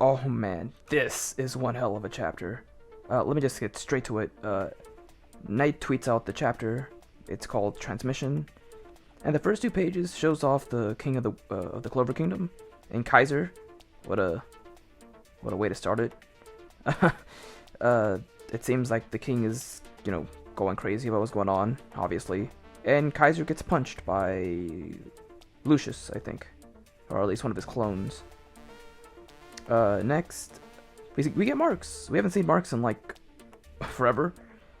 Oh man, this is one hell of a chapter. Let me just get straight to it. Knight tweets out the chapter. It's called Transmission, and the first two pages shows off the king of the Clover Kingdom, and Kaiser. What a way to start it. It seems like the king is, going crazy about what's going on, obviously, and Kaiser gets punched by Lucius, I think, or at least one of his clones. Next, we get Marks. We haven't seen Marks in like forever.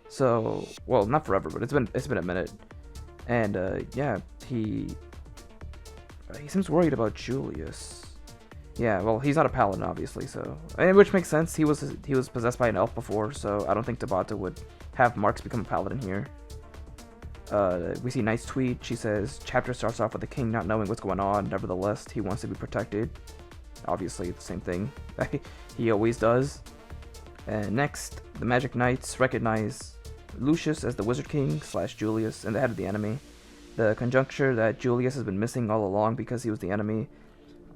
So, well, not forever, but it's been a minute. And yeah, he seems worried about Julius. Yeah, well, he's not a paladin, obviously, so which makes sense. He was possessed by an elf before, so I don't think Tabata would have Marks become a paladin here. We see Knight's tweet. She says, "Chapter starts off with the king not knowing what's going on. Nevertheless, he wants to be protected." Obviously, the same thing he always does. And next, the Magic Knights recognize Lucius as the Wizard King / Julius and the head of the enemy. The conjuncture that Julius has been missing all along because he was the enemy.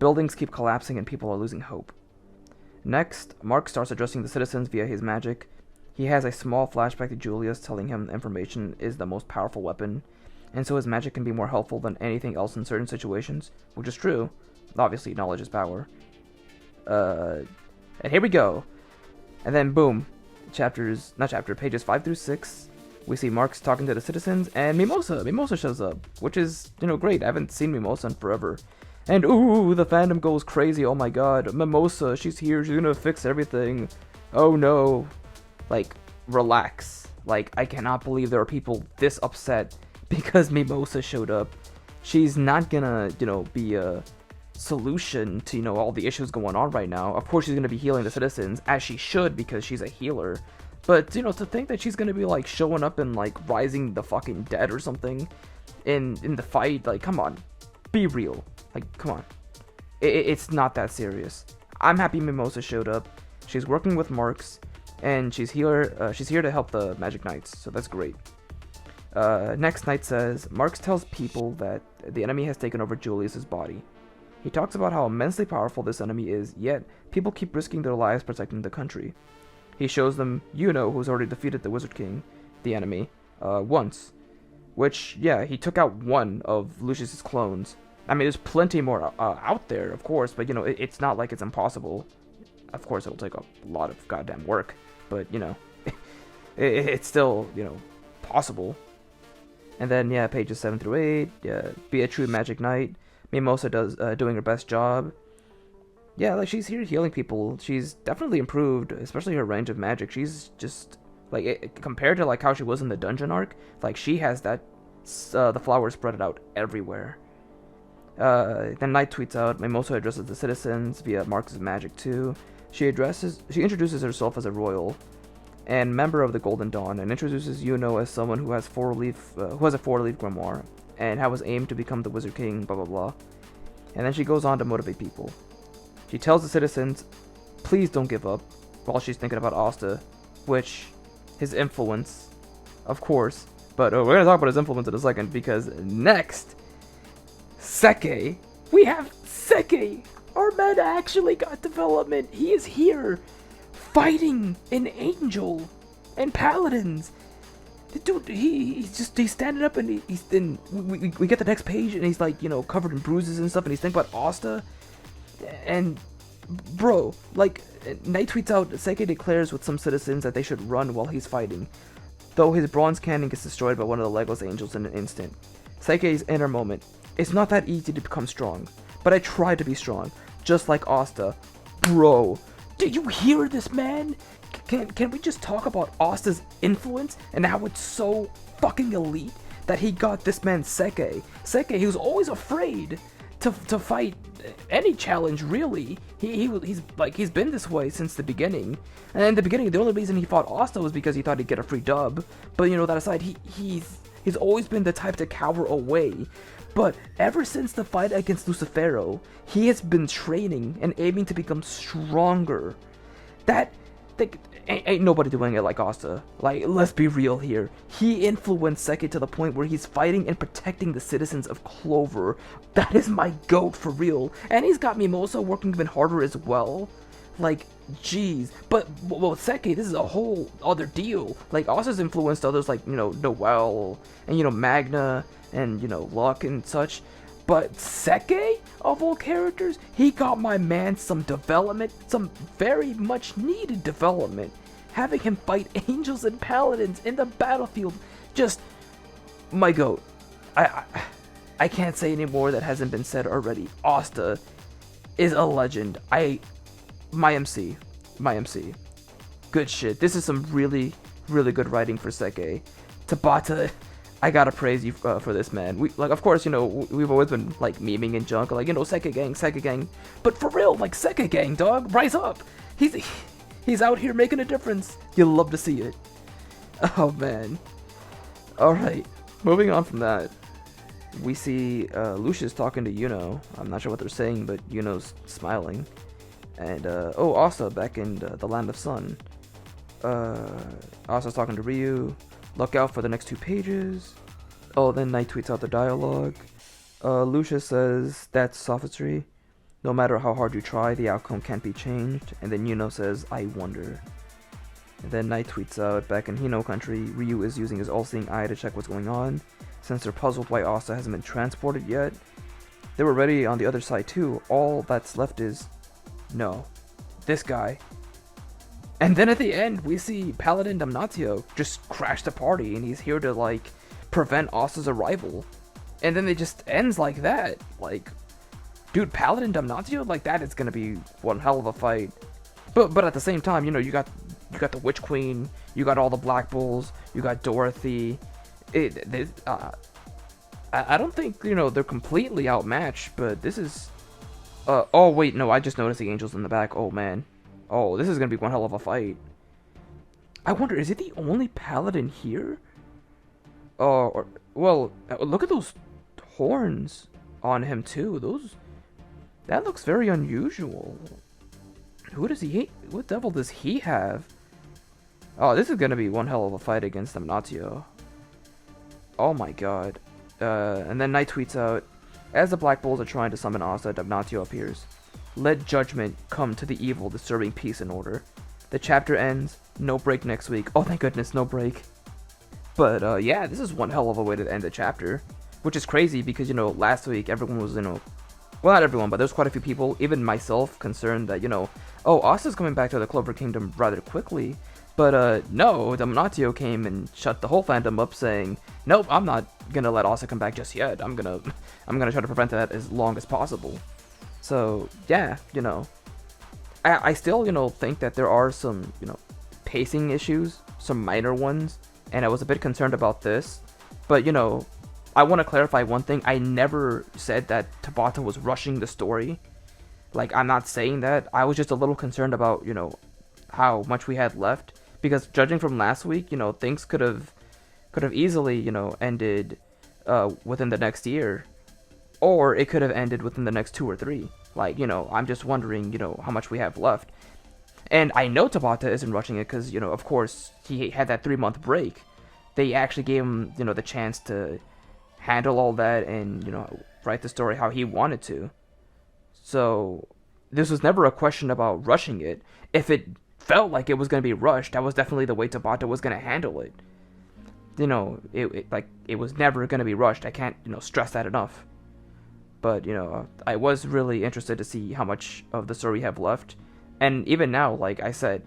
Buildings keep collapsing and people are losing hope. Next, Mark starts addressing the citizens via his magic. He has a small flashback to Julius telling him information is the most powerful weapon, and so his magic can be more helpful than anything else in certain situations, which is true. Obviously, knowledge is power. And here we go. And then boom, pages 5 through 6. We see Marks talking to the citizens, and Mimosa shows up, which is, great. I haven't seen Mimosa in forever. And ooh, the fandom goes crazy. Oh my god, Mimosa, she's here. She's gonna fix everything. Oh no. Like, relax. Like, I cannot believe there are people this upset because Mimosa showed up. She's not gonna, be a solution to, all the issues going on right now. Of course, she's gonna be healing the citizens, as she should, because she's a healer. But, to think that she's gonna be, like, showing up and, like, rising the fucking dead or something in the fight, like, come on. Be real. Like, come on. It's not that serious. I'm happy Mimosa showed up. She's working with Marks, and she's here to help the Magic Knights, so that's great. Next, Knight says, Marks tells people that the enemy has taken over Julius's body. He talks about how immensely powerful this enemy is, yet people keep risking their lives protecting the country. He shows them who's already defeated the Wizard King, the enemy, once. Which, yeah, he took out one of Lucius's clones. I mean, there's plenty more out there, of course, but, it's not like it's impossible. Of course, it'll take a lot of goddamn work, but, it's still, possible. And then, yeah, pages 7 through 8, yeah, be a true Magic Knight. Mimosa doing her best job. Yeah, like, she's here healing people. She's definitely improved, especially her range of magic. She's just, like, compared to, like, how she was in the dungeon arc, like, she has that, the flowers spread out everywhere. Then Knight tweets out, Mimosa addresses the citizens via Marks' magic too. She introduces herself as a royal and member of the Golden Dawn, and introduces Yuno as someone who has a 4-leaf grimoire, and how his aim to become the Wizard King, blah blah blah. And then she goes on to motivate people. She tells the citizens, please don't give up, while she's thinking about Asta, which, his influence, of course, but we're gonna talk about his influence in a second, because next, Seke. We have Seke! Our man actually got development. He is here, fighting an angel and paladins. The dude, he's standing up, and we get the next page, and he's like, covered in bruises and stuff, and he's thinking about Asta. And bro, like, Knight tweets out, Seke declares with some citizens that they should run while he's fighting, though his bronze cannon gets destroyed by one of the legless angels in an instant. Seke's inner moment. It's not that easy to become strong, but I try to be strong, just like Asta. Bro, did you hear this, man? Can we just talk about Asta's influence and how it's so fucking elite that he got this man Seke? Seke, he was always afraid to fight any challenge, really. He's been this way since the beginning. And in the beginning, the only reason he fought Asta was because he thought he'd get a free dub. But that aside, he's always been the type to cower away. But ever since the fight against Lucifero, he has been training and aiming to become stronger. ain't nobody doing it like Asta. Like, let's be real here. He influenced Seke to the point where he's fighting and protecting the citizens of Clover. That is my goat for real. And he's got Mimosa working even harder as well. Like, jeez. But, well, Seke, this is a whole other deal. Like, Asta's influenced others like, Noelle, and, Magna, and, Luck and such. But Seke, of all characters, he got my man some development, some very much needed development. Having him fight angels and paladins in the battlefield, just my goat. I can't say any more that hasn't been said already. Asta is a legend. My MC. Good shit. This is some really, really good writing for Seke. Tabata, I gotta praise you for this, man. Of course, we've always been, like, memeing and junk, like, Seke gang. But for real, like, Seke gang, dog, rise up. He's out here making a difference. You'll love to see it. Oh, man. Alright, moving on from that. We see Lucius talking to Yuno. I'm not sure what they're saying, but Yuno's smiling. And, Asa back in the Land of Sun. Asa's talking to Ryu. Look out for the next 2 pages. Oh, then Knight tweets out the dialogue. Lucius says, that's sophistry. No matter how hard you try, the outcome can't be changed. And then Yuno says, I wonder. And then Knight tweets out, back in Hino country, Ryu is using his all-seeing eye to check what's going on. Since they're puzzled why Asa hasn't been transported yet. They were ready on the other side too. All that's left is, no, this guy. And then at the end, we see Paladin Damnatio just crash the party, and he's here to, like, prevent Asta's arrival. And then it just ends like that. Like, dude, Paladin Damnatio, like, that is gonna be one hell of a fight. But at the same time, you got the Witch Queen, you got all the Black Bulls, you got Dorothy. I don't think, they're completely outmatched, but this is... oh, wait, no, I just noticed the angels in the back. Oh, man. Oh, this is gonna be one hell of a fight. I wonder, is it the only paladin here? Well, look at those horns on him too. That looks very unusual. Who does he hate? What devil does he have? Oh, this is gonna be one hell of a fight against Damnatio. Oh my god. And then Knight tweets out, as the Black Bulls are trying to summon Asta, Damnatio appears. Let judgment come to the evil, disturbing peace and order. The chapter ends. No break next week. Oh, thank goodness, no break. But, yeah, this is one hell of a way to end the chapter. Which is crazy because, last week everyone was, well, not everyone, but there's quite a few people, even myself, concerned that, Asta's coming back to the Clover Kingdom rather quickly. But, no, Damnatio came and shut the whole fandom up saying, nope, I'm not gonna let Asta come back just yet. I'm gonna try to prevent that as long as possible. So, yeah, I still, think that there are some, pacing issues, some minor ones, and I was a bit concerned about this. But, I want to clarify one thing. I never said that Tabata was rushing the story. Like, I'm not saying that. I was just a little concerned about, how much we had left. Because judging from last week, things could have easily, ended within the next year. Or it could have ended within the next 2 or 3. Like, I'm just wondering, how much we have left. And I know Tabata isn't rushing it because, of course, he had that 3-month break. They actually gave him, the chance to handle all that and, write the story how he wanted to. So, this was never a question about rushing it. If it felt like it was going to be rushed, that was definitely the way Tabata was going to handle it. It was never going to be rushed. I can't, stress that enough. But, I was really interested to see how much of the story we have left. And even now, like I said,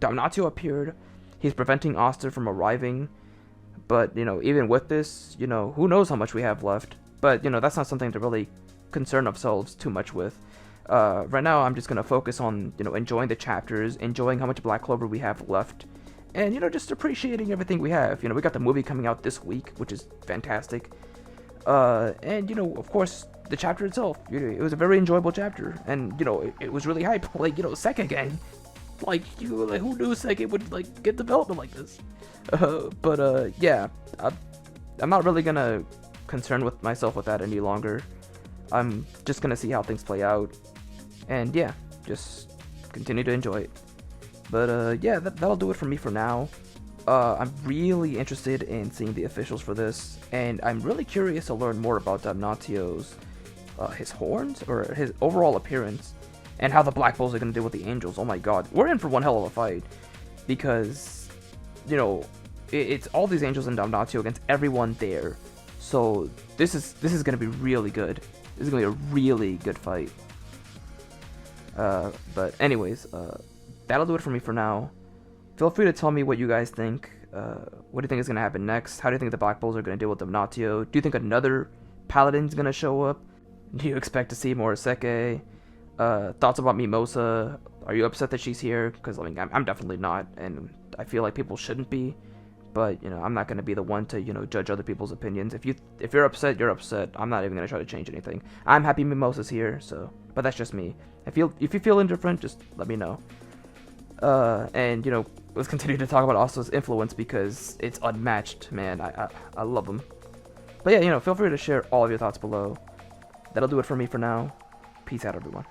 Damnatio appeared. He's preventing Asta from arriving. But, even with this, who knows how much we have left. But, that's not something to really concern ourselves too much with. Right now, I'm just going to focus on, enjoying the chapters, enjoying how much Black Clover we have left. And, just appreciating everything we have. We got the movie coming out this week, which is fantastic. And, of course, the chapter itself, it was a very enjoyable chapter, and, it was really hype, Seke gang, who knew Seke would, get development like this, yeah, I'm not really gonna concern with myself with that any longer. I'm just gonna see how things play out, and, yeah, just continue to enjoy it. But yeah, that'll do it for me for now. I'm really interested in seeing the officials for this, and I'm really curious to learn more about Damnatio's his horns or his overall appearance, and how the Black Bulls are gonna deal with the Angels. Oh my God, we're in for one hell of a fight, because you know it's all these Angels and Damnatio against everyone there. So this is gonna be really good. This is gonna be a really good fight. But anyways, that'll do it for me for now. Feel free to tell me what you guys think. What do you think is going to happen next? How do you think the Black Bulls are going to deal with Damnatio? Do you think another Paladin's going to show up? Do you expect to see Moroseke? Thoughts about Mimosa? Are you upset that she's here? Because, I mean, I'm definitely not, and I feel like people shouldn't be. But, you know, I'm not going to be the one to, you know, judge other people's opinions. If you're upset, you're upset. I'm not even going to try to change anything. I'm happy Mimosa's here, so... But that's just me. If you feel indifferent, just let me know. And, you know, let's continue to talk about Asta'S influence, because it's unmatched, man. I love him. But yeah, you know, feel free to share all of your thoughts below. That'll do it for me for now. Peace out, everyone.